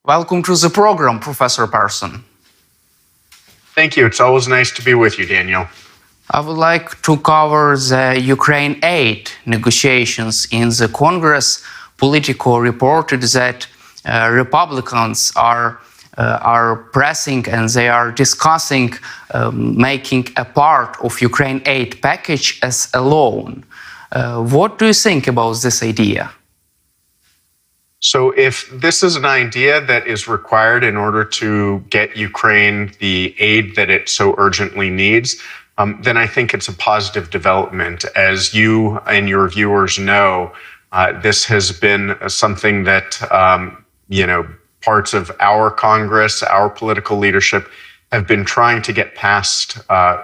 Welcome to the program, Professor Persson. Thank you. It's always nice to be with you, Daniel. I would like to cover the Ukraine aid negotiations in the Congress. Politico reported that Republicans are pressing and they are discussing making a part of Ukraine aid package as a loan. What do you think about this idea? So if this is an idea that is required in order to get Ukraine the aid that it so urgently needs, then I think it's a positive development. As you and your viewers know, this has been something that, parts of our Congress, our political leadership have been trying to get passed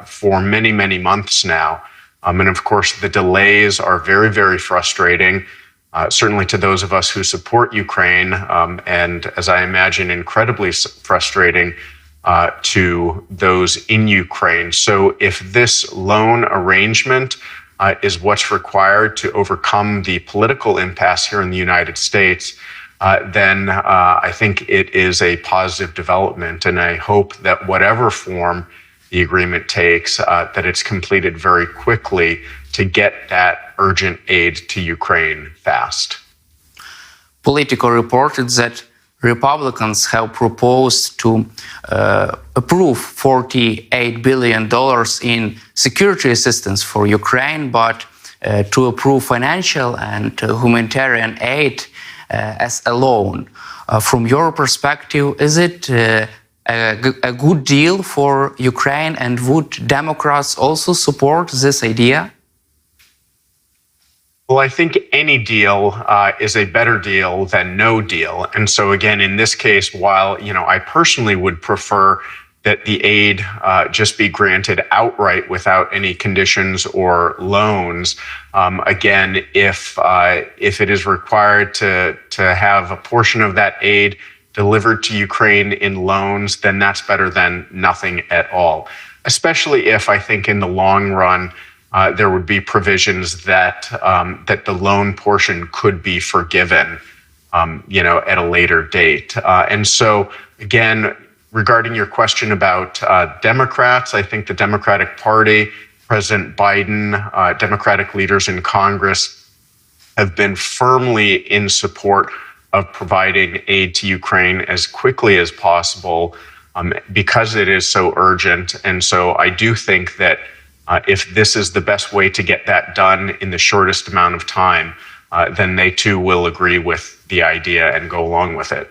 for many, many months now. And of course, the delays are very, very frustrating. Certainly to those of us who support Ukraine, and as I imagine, incredibly frustrating to those in Ukraine. So if this loan arrangement is what's required to overcome the political impasse here in the United States, then I think it is a positive development. And I hope that whatever form the agreement takes, that it's completed very quickly to get that urgent aid to Ukraine fast. Politico reported that Republicans have proposed to approve $48 billion in security assistance for Ukraine, but to approve financial and humanitarian aid as a loan. From your perspective, is it a good deal for Ukraine, and would Democrats also support this idea? Well, I think any deal is a better deal than no deal. And so again, in this case, while I personally would prefer that the aid just be granted outright without any conditions or loans, again, if it is required to have a portion of that aid delivered to Ukraine in loans, then that's better than nothing at all. Especially if I think in the long run, there would be provisions that the loan portion could be forgiven, at a later date. And so, again, regarding your question about Democrats, I think the Democratic Party, President Biden, Democratic leaders in Congress have been firmly in support of providing aid to Ukraine as quickly as possible because it is so urgent. And so I do think that if this is the best way to get that done in the shortest amount of time, then they too will agree with the idea and go along with it.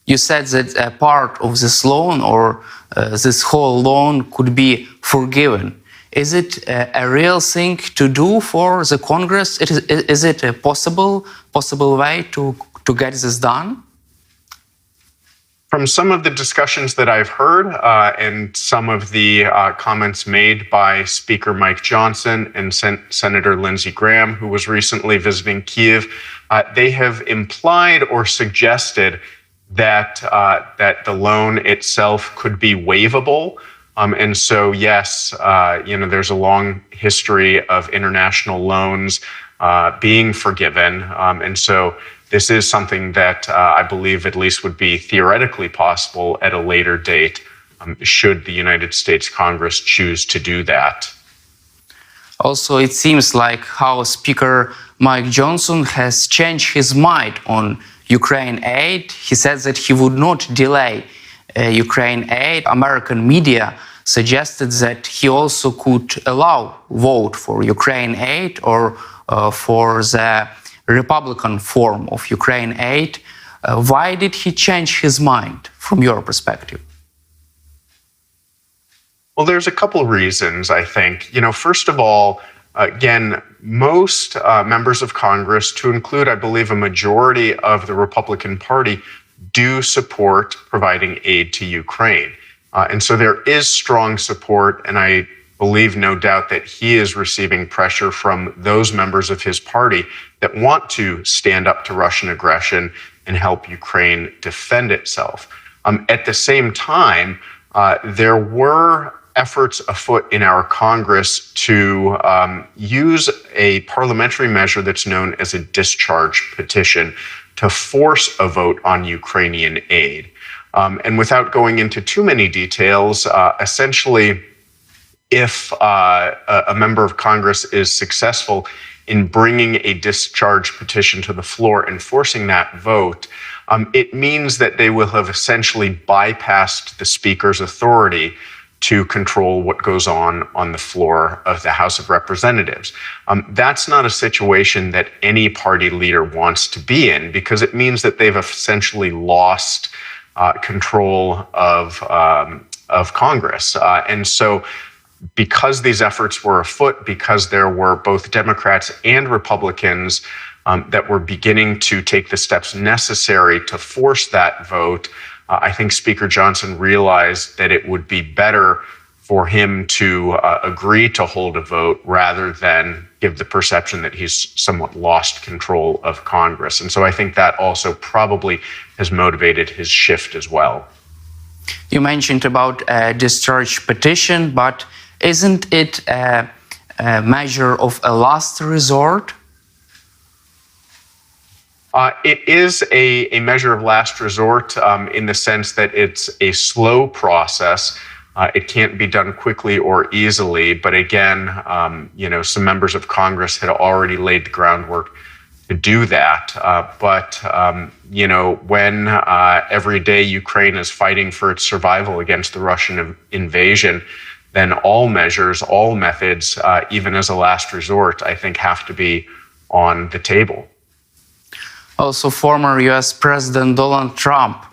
You said that a part of this loan or this whole loan could be forgiven. Is it a real thing to do for the Congress? Is it a possible way to get this done? From some of the discussions that I've heard and some of the comments made by Speaker Mike Johnson and Senator Lindsey Graham, who was recently visiting Kyiv, they have implied or suggested that the loan itself could be waivable. And so, yes, there's a long history of international loans being forgiven. And so this is something that I believe at least would be theoretically possible at a later date, should the United States Congress choose to do that. Also, it seems like House Speaker Mike Johnson has changed his mind on Ukraine aid. He said that he would not delay Ukraine aid. American media suggested that he also could allow vote for Ukraine aid or for the Republican form of Ukraine aid. Why did he change his mind from your perspective? Well, there's a couple of reasons, I think. First of all, again, most members of Congress, to include, I believe, a majority of the Republican Party, do support providing aid to Ukraine. And so there is strong support, and I believe, no doubt, that he is receiving pressure from those members of his party that want to stand up to Russian aggression and help Ukraine defend itself. At the same time, there were efforts afoot in our Congress to use a parliamentary measure that's known as a discharge petition to force a vote on Ukrainian aid. And without going into too many details, essentially, if a member of Congress is successful in bringing a discharge petition to the floor and forcing that vote, it means that they will have essentially bypassed the Speaker's authority to control what goes on the floor of the House of Representatives. That's not a situation that any party leader wants to be in, because it means that they've essentially lost control of Congress. And so because these efforts were afoot, because there were both Democrats and Republicans that were beginning to take the steps necessary to force that vote, I think Speaker Johnson realized that it would be better for him to agree to hold a vote rather than give the perception that he's somewhat lost control of Congress. And so I think that also probably has motivated his shift as well. You mentioned about a discharge petition, but isn't it a measure of a last resort? It is a measure of last resort in the sense that it's a slow process. It can't be done quickly or easily. But again, some members of Congress had already laid the groundwork to do that. But when every day Ukraine is fighting for its survival against the Russian invasion, then all measures, all methods, even as a last resort, I think have to be on the table. Also, former US President Donald Trump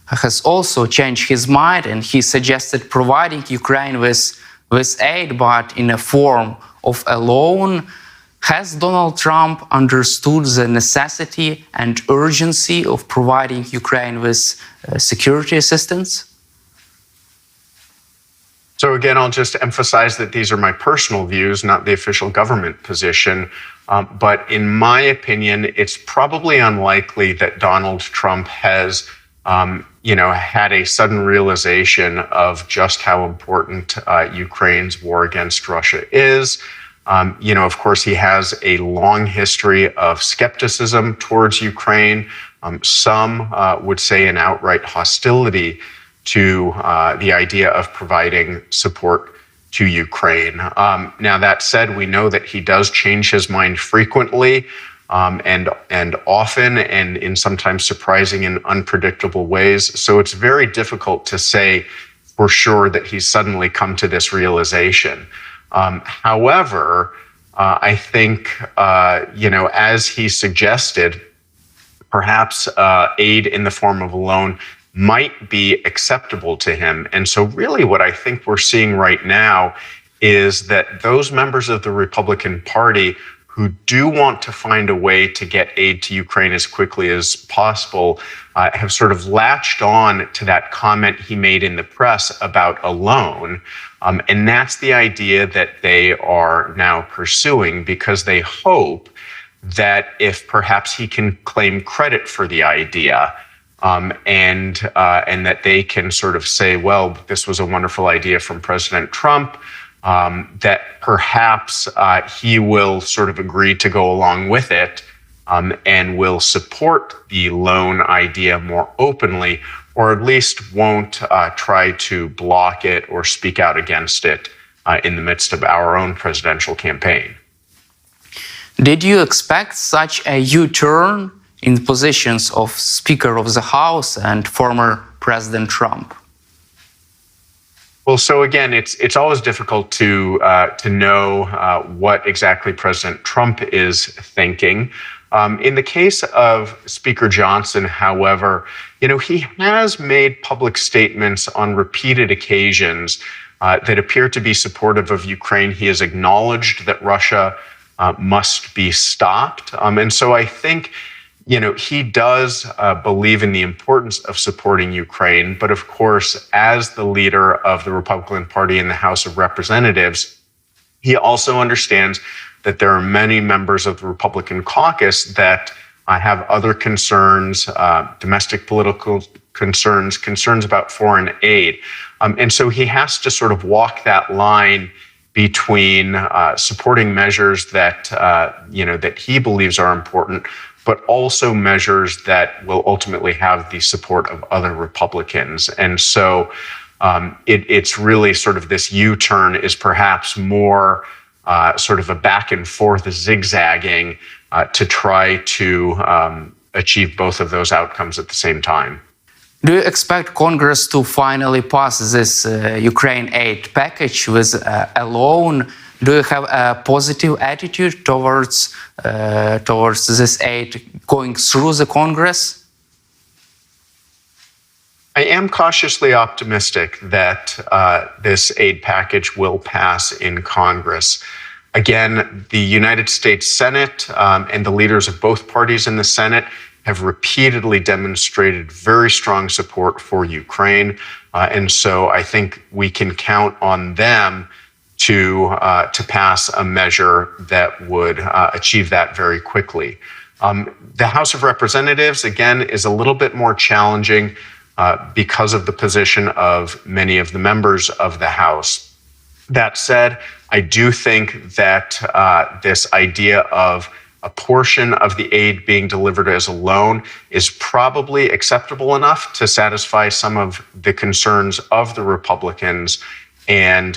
has also changed his mind, and he suggested providing Ukraine with aid, but in a form of a loan. Has Donald Trump understood the necessity and urgency of providing Ukraine with security assistance? So again, I'll just emphasize that these are my personal views, not the official government position. But in my opinion, it's probably unlikely that Donald Trump has, had a sudden realization of just how important Ukraine's war against Russia is. Of course, he has a long history of skepticism towards Ukraine. Some would say an outright hostility to the idea of providing support to Ukraine. Now, that said, we know that he does change his mind frequently and often, and in sometimes surprising and unpredictable ways. So it's very difficult to say for sure that he's suddenly come to this realization. However, I think, as he suggested, perhaps aid in the form of a loan might be acceptable to him. And so really what I think we're seeing right now is that those members of the Republican Party who do want to find a way to get aid to Ukraine as quickly as possible have sort of latched on to that comment he made in the press about a loan. And that's the idea that they are now pursuing, because they hope that if perhaps he can claim credit for the idea, and that they can sort of say, well, this was a wonderful idea from President Trump, that perhaps he will sort of agree to go along with it and will support the loan idea more openly, or at least won't try to block it or speak out against it in the midst of our own presidential campaign. Did you expect such a U-turn in positions of Speaker of the House and former President Trump? Well, so again, it's always difficult to know what exactly President Trump is thinking. In the case of Speaker Johnson, however, he has made public statements on repeated occasions that appear to be supportive of Ukraine. He has acknowledged that Russia must be stopped, and so I think he does believe in the importance of supporting Ukraine. But of course, as the leader of the Republican Party in the House of Representatives, he also understands that there are many members of the Republican caucus that have other concerns, domestic political concerns about foreign aid. And so he has to sort of walk that line between supporting measures that that he believes are important, but also measures that will ultimately have the support of other Republicans. And so it's really sort of this U-turn is perhaps more sort of a back and forth zigzagging to try to achieve both of those outcomes at the same time. Do you expect Congress to finally pass this Ukraine aid package with a loan? Do you have a positive attitude towards this aid going through the Congress? I am cautiously optimistic that this aid package will pass in Congress. Again, the United States Senate and the leaders of both parties in the Senate have repeatedly demonstrated very strong support for Ukraine. And so I think we can count on them to pass a measure that would achieve that very quickly. The House of Representatives, again, is a little bit more challenging because of the position of many of the members of the House. That said, I do think that this idea of a portion of the aid being delivered as a loan is probably acceptable enough to satisfy some of the concerns of the Republicans and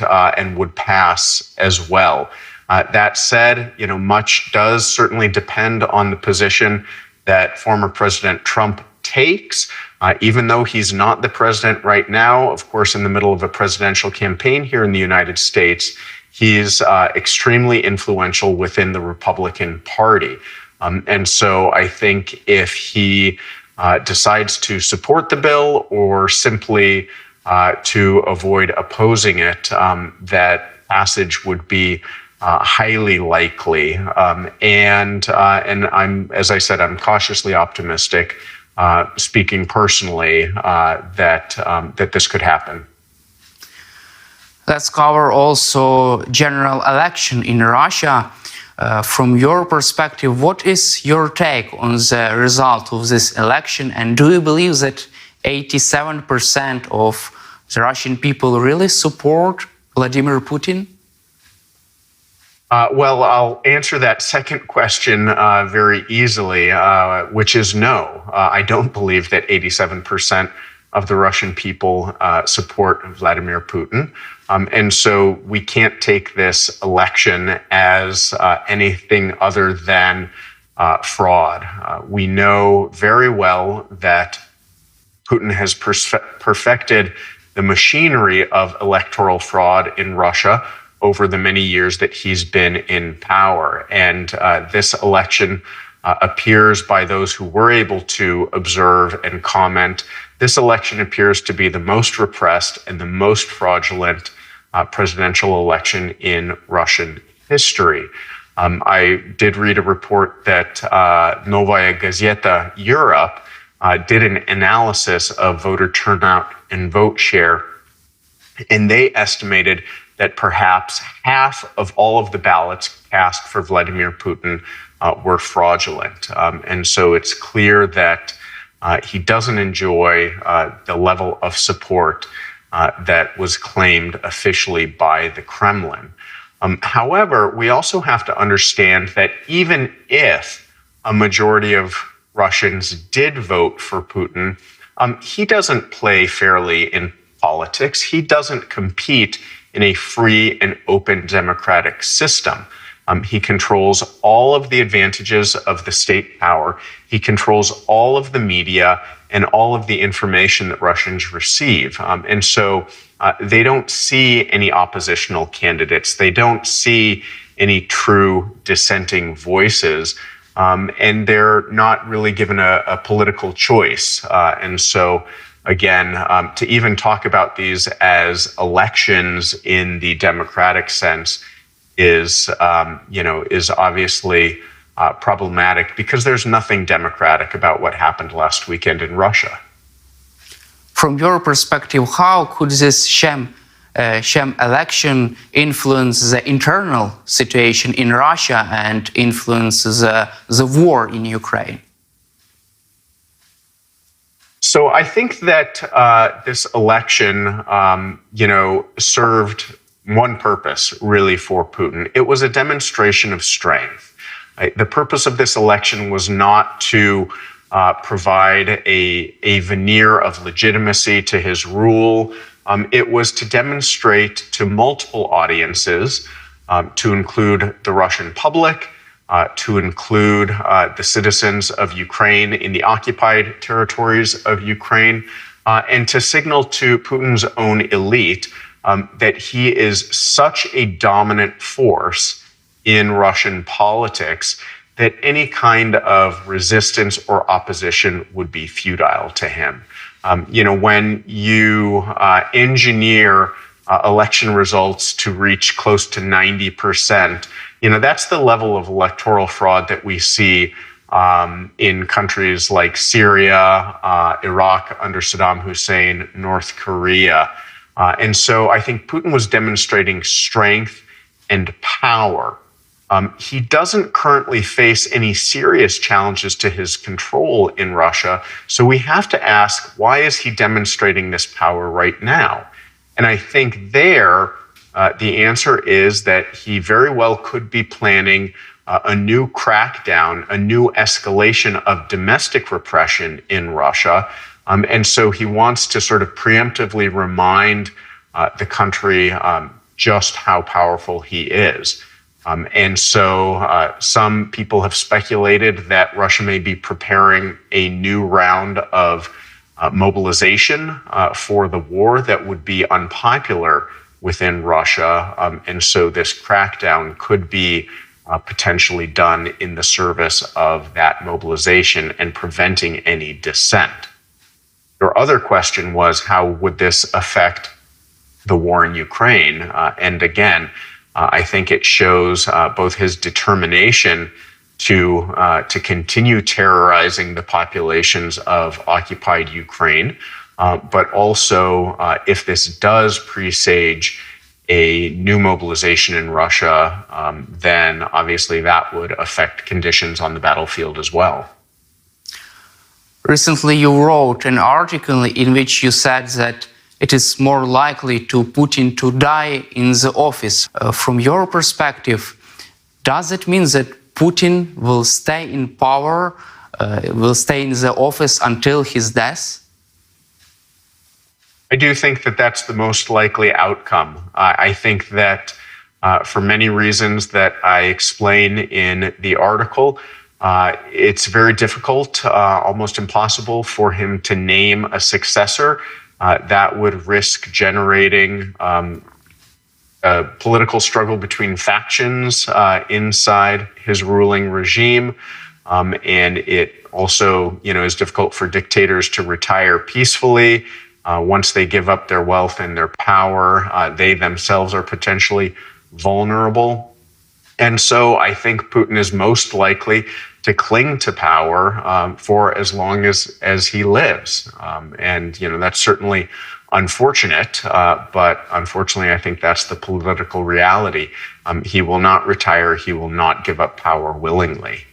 would pass as well. That said, much does certainly depend on the position that former President Trump takes. Even though he's not the president right now, of course, in the middle of a presidential campaign here in the United States, he's extremely influential within the Republican Party. And so I think if he decides to support the bill or simply to avoid opposing it, that passage would be highly likely. And I'm, as I said, I'm cautiously optimistic, speaking personally, that this could happen. Let's cover also general election in Russia. From your perspective, what is your take on the result of this election? And do you believe that 87% of the Russian people really support Vladimir Putin? Well, I'll answer that second question very easily, which is no. I don't believe that 87% of the Russian people support Vladimir Putin. And so we can't take this election as anything other than fraud. We know very well that Putin has perfected the machinery of electoral fraud in Russia over the many years that he's been in power. And this election appears, by those who were able to observe and comment, this election appears to be the most repressed and the most fraudulent presidential election in Russian history. I did read a report that Novaya Gazeta Europe did an analysis of voter turnout and vote share, and they estimated that perhaps half of all of the ballots cast for Vladimir Putin were fraudulent. And so it's clear that he doesn't enjoy the level of support that was claimed officially by the Kremlin. However, we also have to understand that even if a majority of Russians did vote for Putin, he doesn't play fairly in politics. He doesn't compete in a free and open democratic system. He controls all of the advantages of the state power. He controls all of the media and all of the information that Russians receive. And so they don't see any oppositional candidates. They don't see any true dissenting voices. And they're not really given a political choice. And so again, to even talk about these as elections in the democratic sense is obviously problematic because there's nothing democratic about what happened last weekend in Russia. From your perspective, how could this sham election influence the internal situation in Russia and influence the war in Ukraine? So I think that this election, served one purpose, really, for Putin. It was a demonstration of strength. The purpose of this election was not to provide a veneer of legitimacy to his rule. It was to demonstrate to multiple audiences, to include the Russian public, to include the citizens of Ukraine in the occupied territories of Ukraine, and to signal to Putin's own elite that he is such a dominant force in Russian politics that any kind of resistance or opposition would be futile to him. When you engineer election results to reach close to 90%, that's the level of electoral fraud that we see in countries like Syria, Iraq under Saddam Hussein, North Korea. And so I think Putin was demonstrating strength and power. He doesn't currently face any serious challenges to his control in Russia. So we have to ask, why is he demonstrating this power right now? And I think the answer is that he very well could be planning a new crackdown, a new escalation of domestic repression in Russia. And so he wants to sort of preemptively remind the country just how powerful he is. And so some people have speculated that Russia may be preparing a new round of mobilization for the war that would be unpopular within Russia. And so this crackdown could be potentially done in the service of that mobilization and preventing any dissent. Your other question was, how would this affect the war in Ukraine? And again, I think it shows both his determination to continue terrorizing the populations of occupied Ukraine, but also if this does presage a new mobilization in Russia, then obviously that would affect conditions on the battlefield as well. Recently, you wrote an article in which you said that it is more likely to Putin to die in the office. From your perspective, does it mean that Putin will stay in power, will stay in the office until his death? I do think that that's the most likely outcome. I think that for many reasons that I explain in the article, it's very difficult, almost impossible for him to name a successor. That would risk generating a political struggle between factions inside his ruling regime. And it also, is difficult for dictators to retire peacefully. Once they give up their wealth and their power, they themselves are potentially vulnerable. And so I think Putin is most likely to cling to power for as long as he lives. And, that's certainly unfortunate, but unfortunately, I think that's the political reality. He will not retire. He will not give up power willingly.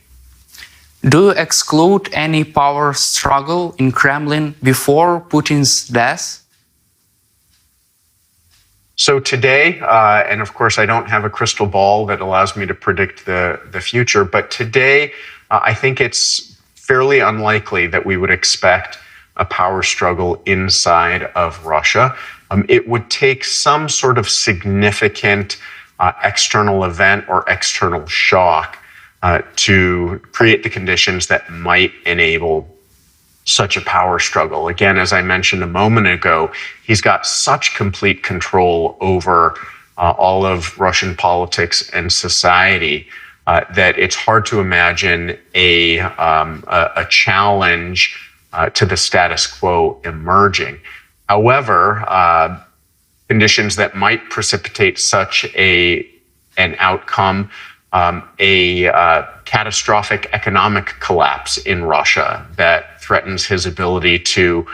Do you exclude any power struggle in Kremlin before Putin's death? So today, and of course, I don't have a crystal ball that allows me to predict the future, but today, I think it's fairly unlikely that we would expect a power struggle inside of Russia. It would take some sort of significant external event or external shock to create the conditions that might enable such a power struggle. Again, as I mentioned a moment ago, he's got such complete control over all of Russian politics and society that it's hard to imagine a challenge to the status quo emerging. However, conditions that might precipitate such an outcome, a catastrophic economic collapse in Russia that threatens his ability to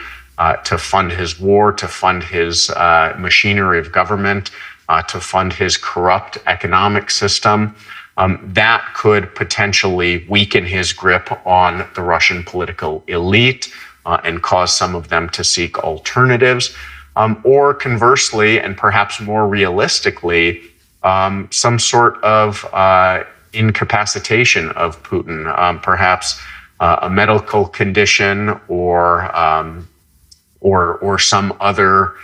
fund his war, to fund his machinery of government, to fund his corrupt economic system. That could potentially weaken his grip on the Russian political elite and cause some of them to seek alternatives. or conversely, and perhaps more realistically, some sort of incapacitation of Putin, perhaps a medical condition or some other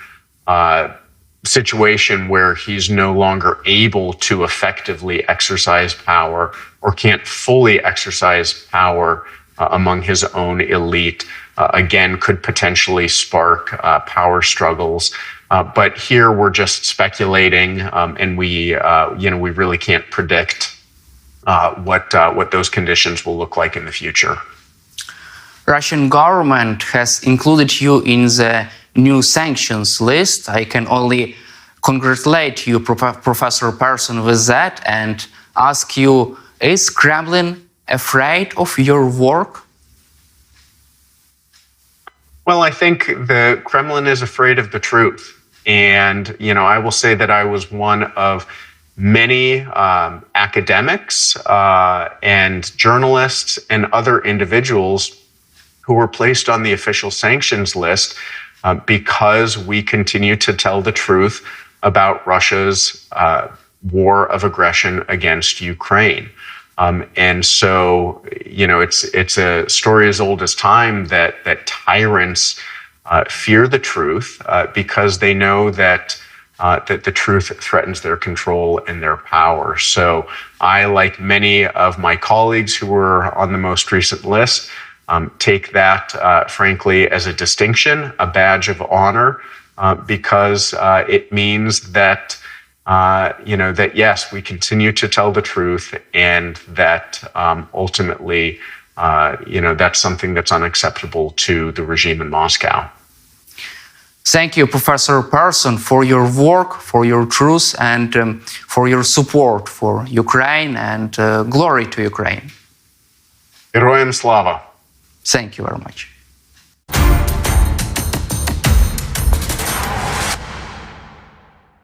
situation where he's no longer able to effectively exercise power or can't fully exercise power among his own elite, again, could potentially spark power struggles. But here we're just speculating, and we really can't predict what those conditions will look like in the future. Russian government has included you in the new sanctions list. I can only congratulate you, Professor Persson, with that and ask you, is Kremlin afraid of your work? Well, I think the Kremlin is afraid of the truth. And, I will say that I was one of many academics and journalists and other individuals who were placed on the official sanctions list because we continue to tell the truth about Russia's war of aggression against Ukraine. And so, it's a story as old as time that tyrants fear the truth because they know that the truth threatens their control and their power. So I, like many of my colleagues who were on the most recent list, take that, frankly, as a distinction, a badge of honor, because it means that, that yes, we continue to tell the truth, and that ultimately, that's something that's unacceptable to the regime in Moscow. Thank you, Professor Persson, for your work, for your truth, and for your support for Ukraine, and glory to Ukraine. Героям слава! Thank you very much.